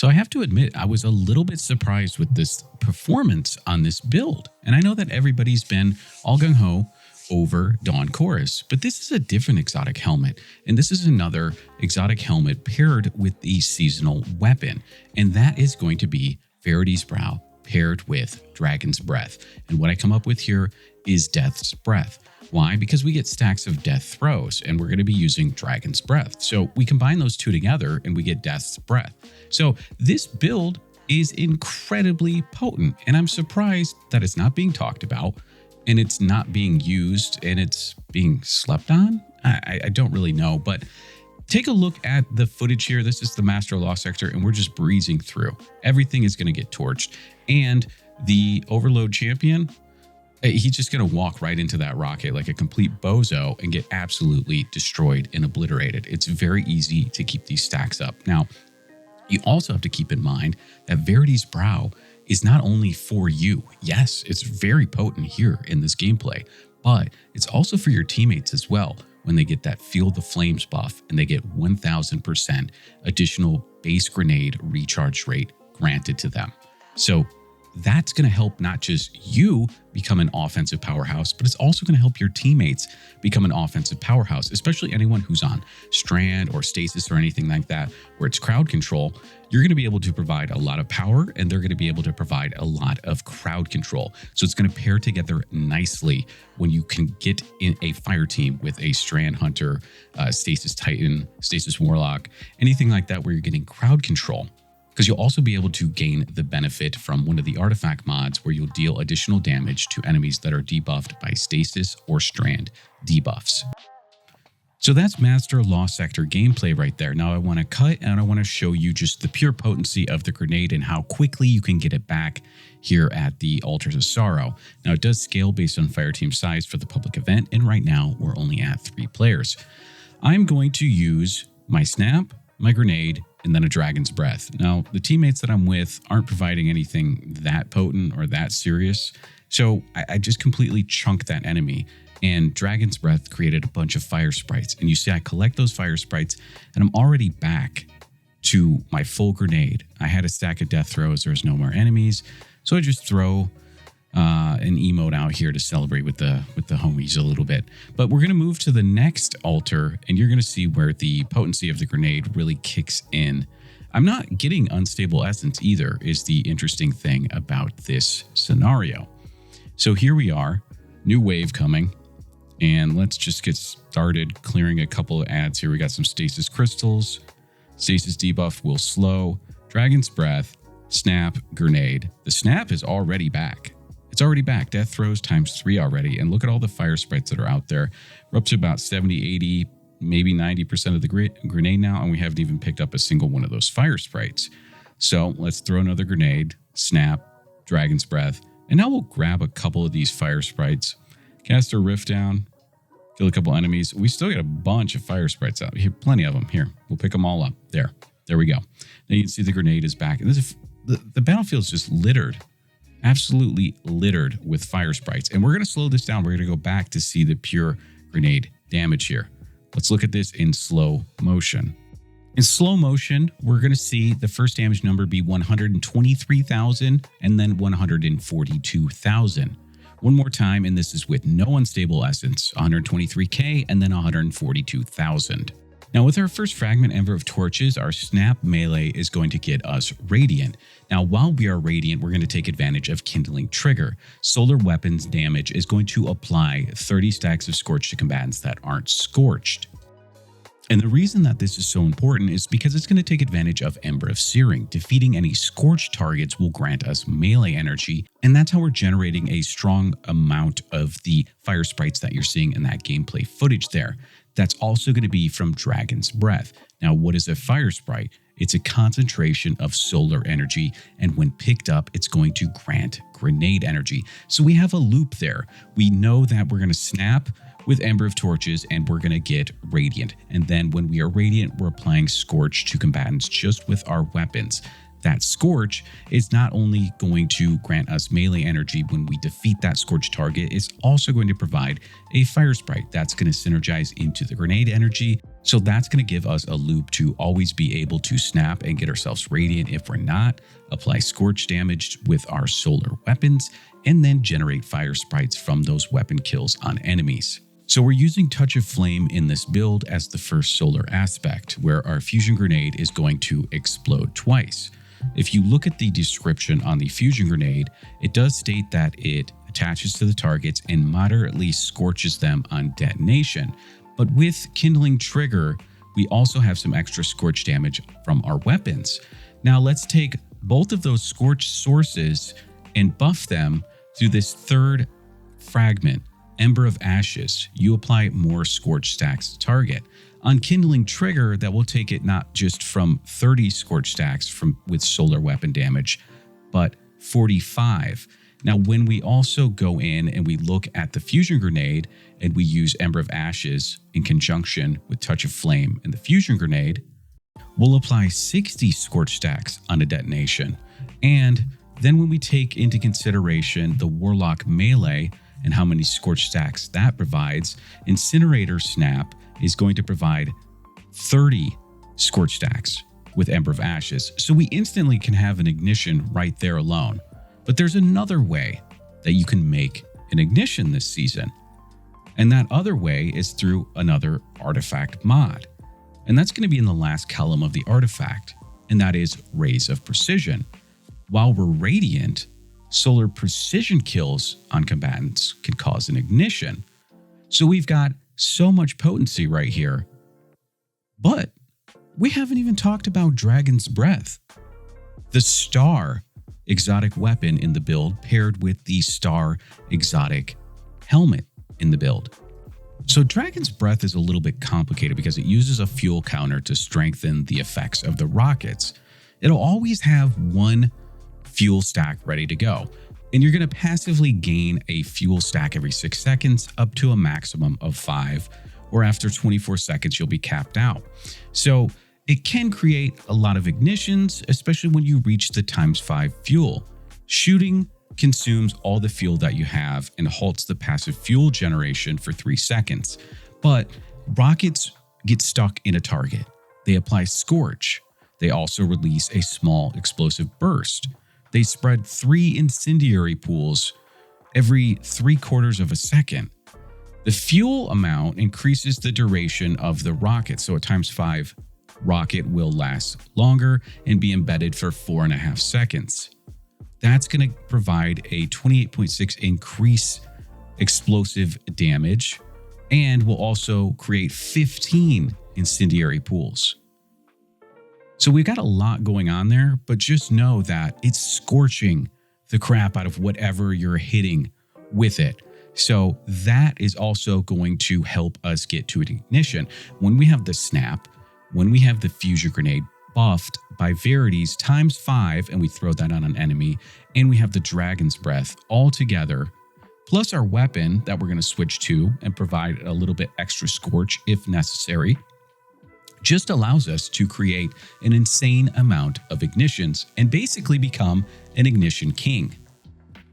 So I have to admit, I was a little bit surprised with this performance on this build. And I know that everybody's been all gung-ho over Dawn Chorus, but this is a different exotic helmet. And this is another exotic helmet paired with the seasonal weapon. And that is going to be Verity's Brow paired with Dragon's Breath. And what I come up with here is Death's Breath. Why? Because we get stacks of Death Throes, and we're going to be using Dragon's Breath. So we combine those two together and we get Death's Breath. So this build is incredibly potent, and I'm surprised that it's not being talked about, and it's not being used, and it's being slept on. I don't really know, but take a look at the footage here. This is the Master Law sector, and we're just breezing through. Everything is going to get torched, and the Overload Champion, he's just going to walk right into that rocket like a complete bozo and get absolutely destroyed and obliterated. It's very easy to keep these stacks up. Now, you also have to keep in mind that Verity's Brow is not only for you. Yes, it's very potent here in this gameplay, but it's also for your teammates as well when they get that Feel the Flames buff and they get 1000% additional base grenade recharge rate granted to them. So that's going to help not just you become an offensive powerhouse, but it's also going to help your teammates become an offensive powerhouse, especially anyone who's on Strand or Stasis or anything like that, where it's crowd control. You're going to be able to provide a lot of power, and they're going to be able to provide a lot of crowd control. So it's going to pair together nicely when you can get in a fire team with a Strand Hunter, Stasis Titan, Stasis Warlock, anything like that, where you're getting crowd control. Because you'll also be able to gain the benefit from one of the artifact mods where you'll deal additional damage to enemies that are debuffed by Stasis or Strand debuffs. So that's Master Law Sector gameplay right there. Now I want to cut and I want to show you just the pure potency of the grenade and how quickly you can get it back here at the Altars of Sorrow. Now it does scale based on fireteam size for the public event, and right now we're only at 3 players. I'm going to use my snap, my grenade, and then a Dragon's Breath. Now, the teammates that I'm with aren't providing anything that potent or that serious, so I just completely chunked that enemy, and Dragon's Breath created a bunch of Firesprites. And you see I collect those Firesprites, and I'm already back to my full grenade. I had a stack of Death Throes, there's no more enemies, so I just throw an emote out here to celebrate with the homies a little bit. But we're going to move to the next altar, and you're going to see where the potency of the grenade really kicks in. I'm not getting unstable essence either, is the interesting thing about this scenario. So here we are, new wave coming, and let's just get started clearing a couple of ads here. We got some stasis crystals, stasis debuff will slow, Dragon's Breath, snap, grenade. The snap is already back. It's already back. Death Throes ×3 already. And look at all the Firesprites that are out there. We're up to about 70, 80, maybe 90% of the grenade now, and we haven't even picked up a single one of those Firesprites. So let's throw another grenade, snap, Dragon's Breath, and now we'll grab a couple of these Firesprites, cast our Rift down, kill a couple enemies. We still got a bunch of Firesprites out here, plenty of them. Here, we'll pick them all up. There we go. Now you can see the grenade is back. And this, the battlefield is just littered. Absolutely littered with Firesprites. And we're going to slow this down. We're going to go back to see the pure grenade damage here. Let's look at this in slow motion. In slow motion, we're going to see the first damage number be 123,000 and then 142,000. One more time, and this is with no unstable essence, 123k and then 142,000. Now with our first Fragment Ember of Torches, our snap melee is going to get us Radiant. Now while we are Radiant, we're going to take advantage of Kindling Trigger. Solar weapons damage is going to apply 30 stacks of Scorch to combatants that aren't scorched. And the reason that this is so important is because it's going to take advantage of Ember of Searing. Defeating any scorched targets will grant us melee energy, and that's how we're generating a strong amount of the Firesprites that you're seeing in that gameplay footage there. That's also going to be from Dragon's Breath. Now, what is a Firesprite? It's a concentration of solar energy, and when picked up, it's going to grant grenade energy. So we have a loop there. We know that we're going to snap with Ember of Torches, and we're going to get Radiant. And then when we are Radiant, we're applying Scorch to combatants just with our weapons. That Scorch is not only going to grant us melee energy when we defeat that Scorch target, it's also going to provide a Firesprite that's going to synergize into the grenade energy, So that's going to give us a loop to always be able to snap and get ourselves radiant if we're not, apply scorch damage with our solar weapons, and then generate fire sprites from those weapon kills on enemies. So we're using Touch of Flame in this build as the first solar aspect, where our fusion grenade is going to explode twice. If you look at the description on the fusion grenade, it does state that it attaches to the targets and moderately scorches them on detonation. But with Kindling Trigger, we also have some extra scorch damage from our weapons. Now let's take both of those scorch sources and buff them through this third fragment, Ember of Ashes. You apply more scorch stacks to target. On Kindling Trigger, that will take it not just from 30 scorch stacks with solar weapon damage, but 45. Now, when we also go in and we look at the fusion grenade and we use Ember of Ashes in conjunction with Touch of Flame and the fusion grenade, we'll apply 60 scorch stacks on a detonation. And then when we take into consideration the Warlock melee and how many scorch stacks that provides, Incinerator Snap is going to provide 30 scorch stacks with Ember of Ashes. So we instantly can have an ignition right there alone. But there's another way that you can make an ignition this season. And that other way is through another artifact mod. And that's going to be in the last column of the artifact, and that is Rays of Precision. While we're radiant, solar precision kills on combatants can cause an ignition. So we've got so much potency right here. But we haven't even talked about Dragon's Breath, the star exotic weapon in the build paired with the star exotic helmet in the build. So Dragon's Breath is a little bit complicated because it uses a fuel counter to strengthen the effects of the rockets. It'll always have one fuel stack ready to go, and you're going to passively gain a fuel stack every 6 seconds up to a maximum of 5, or after 24 seconds you'll be capped out. So it can create a lot of ignitions, especially when you reach the ×5 fuel. Shooting consumes all the fuel that you have and halts the passive fuel generation for 3 seconds. But rockets get stuck in a target. They apply Scorch. They also release a small explosive burst. They spread 3 incendiary pools every 3/4 of a second. The fuel amount increases the duration of the rocket, so a ×5 rocket will last longer and be embedded for 4.5 seconds. That's going to provide a 28.6 increase explosive damage and will also create 15 incendiary pools. So we've got a lot going on there, but just know that it's scorching the crap out of whatever you're hitting with it. So that is also going to help us get to an ignition. When we have the snap, when we have the fusion grenade buffed by Verity's ×5 and we throw that on an enemy, and we have the Dragon's Breath all together, plus our weapon that we're going to switch to and provide a little bit extra scorch if necessary, just allows us to create an insane amount of ignitions and basically become an ignition king.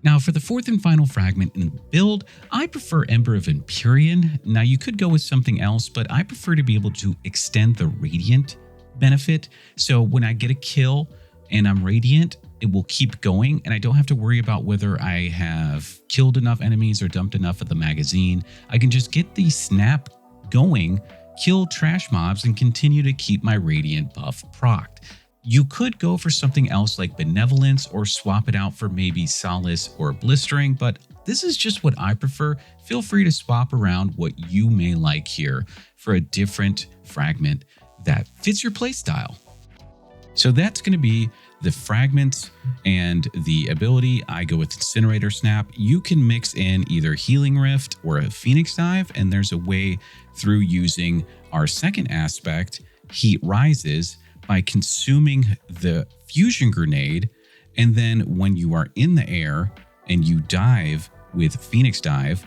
Now for the 4th and final fragment in the build, I prefer Ember of Empyrean. Now you could go with something else, but I prefer to be able to extend the radiant benefit. So when I get a kill and I'm radiant, it will keep going and I don't have to worry about whether I have killed enough enemies or dumped enough of the magazine. I can just get the snap going, kill trash mobs, and continue to keep my radiant buff procced. You could go for something else like Benevolence or swap it out for maybe Solace or Blistering, but this is just what I prefer. Feel free to swap around what you may like here for a different fragment that fits your playstyle. So that's going to be the fragments and the ability. I go with Incinerator Snap. You can mix in either Healing Rift or a Phoenix Dive, and there's a way through using our second aspect, Heat Rises, by consuming the fusion grenade, and then when you are in the air and you dive with Phoenix Dive,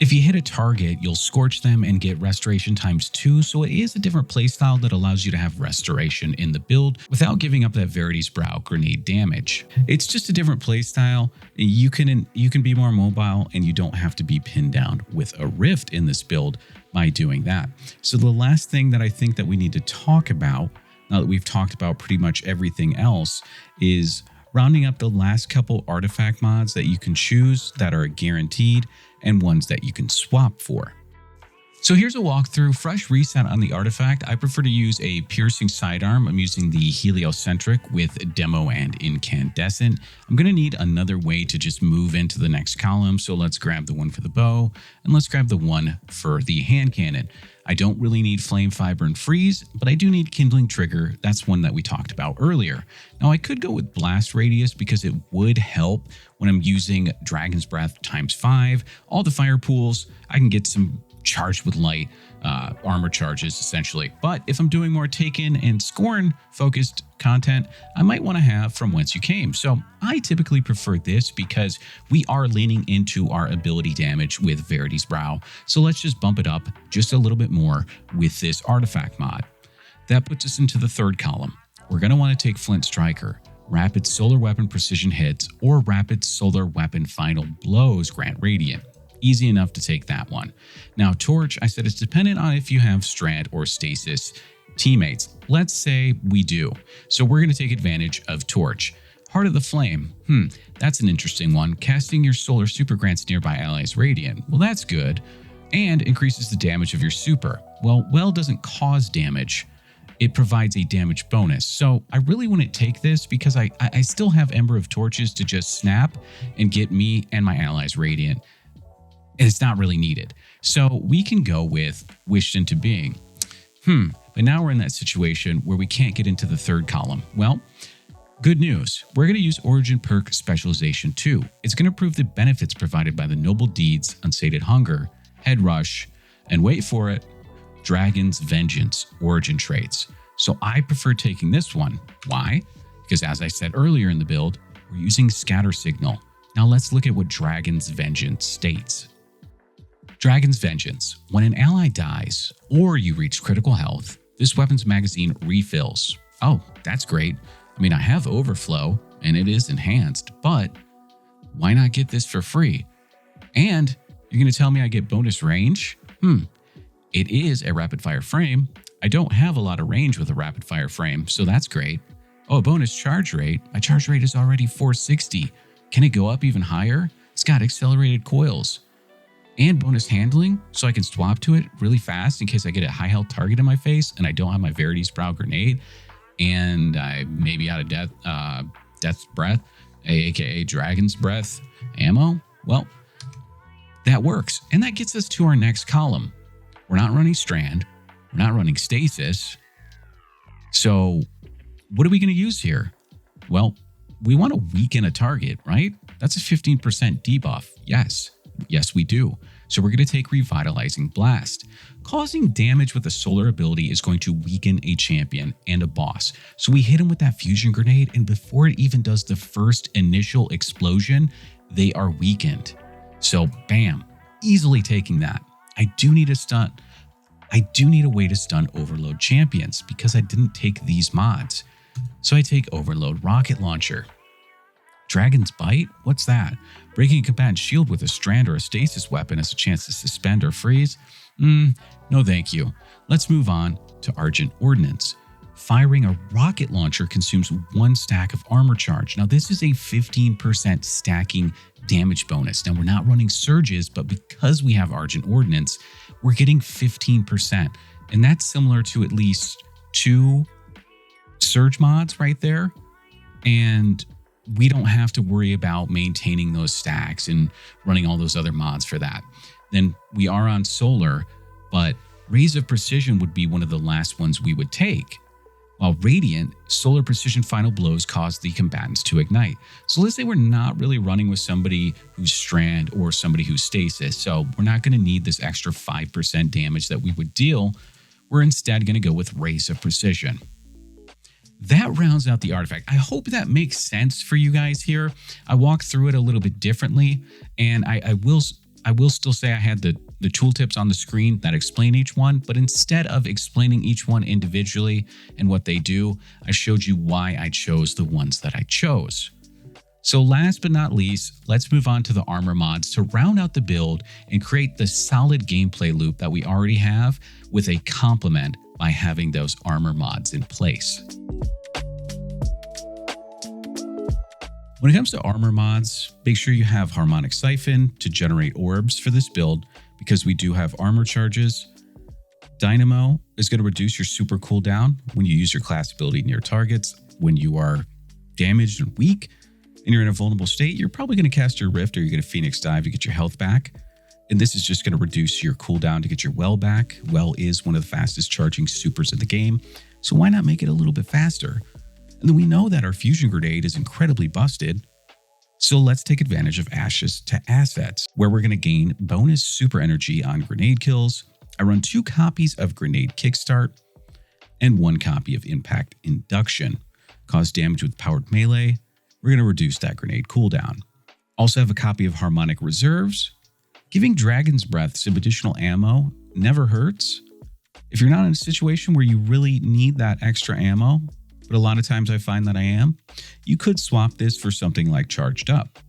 If you hit a target, you'll scorch them and get restoration ×2, so it is a different playstyle that allows you to have restoration in the build without giving up that Verity's Brow grenade damage. It's just a different playstyle. You can be more mobile and you don't have to be pinned down with a rift in this build by doing that. So the last thing that I think that we need to talk about, now that we've talked about pretty much everything else, is rounding up the last couple artifact mods that you can choose that are guaranteed and ones that you can swap for. So here's a walkthrough. Fresh reset on the artifact. I prefer to use a piercing sidearm. I'm using the heliocentric with demo and incandescent. I'm going to need another way to just move into the next column. So let's grab the one for the bow and let's grab the one for the hand cannon. I don't really need flame fiber and freeze, but I do need kindling trigger. That's one that we talked about earlier. Now I could go with blast radius because it would help when I'm using Dragon's Breath ×5. All the fire pools, I can get some charged with light armor charges essentially. But if I'm doing more Taken and Scorn focused content, I might want to have From Whence You Came. So I typically prefer this because we are leaning into our ability damage with Verity's Brow. So let's just bump it up just a little bit more with this artifact mod. That puts us into the third column. We're going to want to take Flint Striker, Rapid Solar Weapon Precision Hits, or Rapid Solar Weapon Final Blows Grant Radiant. Easy enough to take that one. Now, Torch, I said it's dependent on if you have Strand or Stasis teammates. Let's say we do. So we're going to take advantage of Torch. Heart of the Flame. That's an interesting one. Casting your solar super grants nearby allies radiant. Well, that's good. And increases the damage of your super. Well doesn't cause damage. It provides a damage bonus. So I really wouldn't take this because I still have Ember of Torches to just snap and get me and my allies radiant. And it's not really needed. So we can go with Wished Into Being. But now we're in that situation where we can't get into the third column. Well, good news. We're going to use Origin Perk Specialization 2. It's going to improve the benefits provided by the Noble Deeds, Unsated Hunger, Head Rush, and wait for it, Dragon's Vengeance Origin traits. So I prefer taking this one. Why? Because as I said earlier in the build, we're using Scatter Signal. Now let's look at what Dragon's Vengeance states. Dragon's Vengeance. When an ally dies or you reach critical health, this weapon's magazine refills. Oh, that's great. I mean, I have overflow and it is enhanced, but why not get this for free? And you're going to tell me I get bonus range? It is a rapid fire frame. I don't have a lot of range with a rapid fire frame, so that's great. Oh, bonus charge rate. My charge rate is already 460. Can it go up even higher? It's got accelerated coils. And bonus handling, so I can swap to it really fast in case I get a high health target in my face and I don't have my Verity's Brow grenade and I may be out of Death's Breath, aka Dragon's Breath ammo. Well, that works. And that gets us to our next column. We're not running Strand. We're not running Stasis. So what are we going to use here? Well, we want to weaken a target, right? That's a 15% debuff. Yes, we do. So we're going to take Revitalizing Blast. Causing damage with a solar ability is going to weaken a champion and a boss. So we hit him with that fusion grenade, and before it even does the first initial explosion, they are weakened. So bam, easily taking that. I do need a stunt. I do need a way to stun Overload champions because I didn't take these mods. So I take Overload Rocket Launcher. Dragon's Bite? What's that? Breaking a combatant's shield with a Strand or a Stasis weapon has a chance to suspend or freeze? No thank you. Let's move on to Argent Ordnance. Firing a rocket launcher consumes 1 stack of armor charge. Now this is a 15% stacking damage bonus. Now we're not running surges, but because we have Argent Ordnance, we're getting 15%. And that's similar to at least 2 surge mods right there. And we don't have to worry about maintaining those stacks and running all those other mods for that. Then we are on solar, but Rays of Precision would be one of the last ones we would take. While Radiant, solar precision final blows cause the combatants to ignite. So let's say we're not really running with somebody who's Strand or somebody who's Stasis, so we're not going to need this extra 5% damage that we would deal. We're instead going to go with Rays of Precision. That rounds out the artifact. I hope that makes sense for you guys here. I walked through it a little bit differently, and I will I will still say I had the tooltips on the screen that explain each one, but instead of explaining each one individually and what they do, I showed you why I chose the ones that I chose. So last but not least, let's move on to the armor mods to round out the build and create the solid gameplay loop that we already have with a complement by having those armor mods in place. When it comes to armor mods, make sure you have Harmonic Siphon to generate orbs for this build because we do have armor charges. Dynamo is going to reduce your super cooldown when you use your class ability near targets. When you are damaged and weak and you're in a vulnerable state, you're probably going to cast your Rift or you're going to Phoenix Dive to get your health back. And this is just going to reduce your cooldown to get your Well back. Well is one of the fastest charging supers in the game, so why not make it a little bit faster? And then we know that our Fusion Grenade is incredibly busted, so let's take advantage of Ashes to Assets, where we're going to gain bonus super energy on grenade kills. I run 2 copies of Grenade Kickstart and 1 copy of Impact Induction. Cause damage with powered melee, we're going to reduce that grenade cooldown. Also have a copy of Harmonic Reserves. Giving Dragon's Breath some additional ammo never hurts. If you're not in a situation where you really need that extra ammo, but a lot of times I find that I am, you could swap this for something like Charged Up.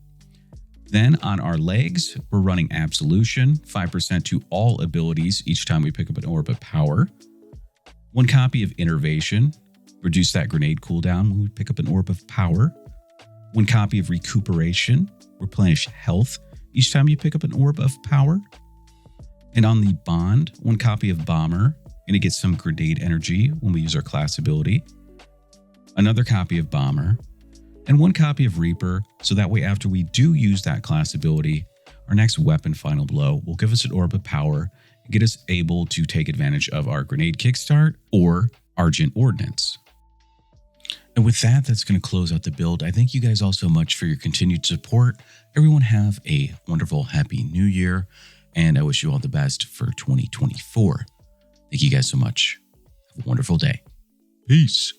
Then on our legs, we're running Absolution, 5% to all abilities each time we pick up an Orb of Power. 1 copy of Innervation, reduce that grenade cooldown when we pick up an Orb of Power. 1 copy of Recuperation, replenish health each time you pick up an Orb of Power. And on the Bond, 1 copy of Bomber, going to get some grenade energy when we use our class ability. Another copy of Bomber, and 1 copy of Reaper, so that way after we do use that class ability, our next weapon, Final Blow, will give us an Orb of Power and get us able to take advantage of our Grenade Kickstart or Argent Ordnance. And with that, that's going to close out the build. I thank you guys all so much for your continued support. Everyone have a wonderful, happy new year, and I wish you all the best for 2024. Thank you guys so much. Have a wonderful day. Peace.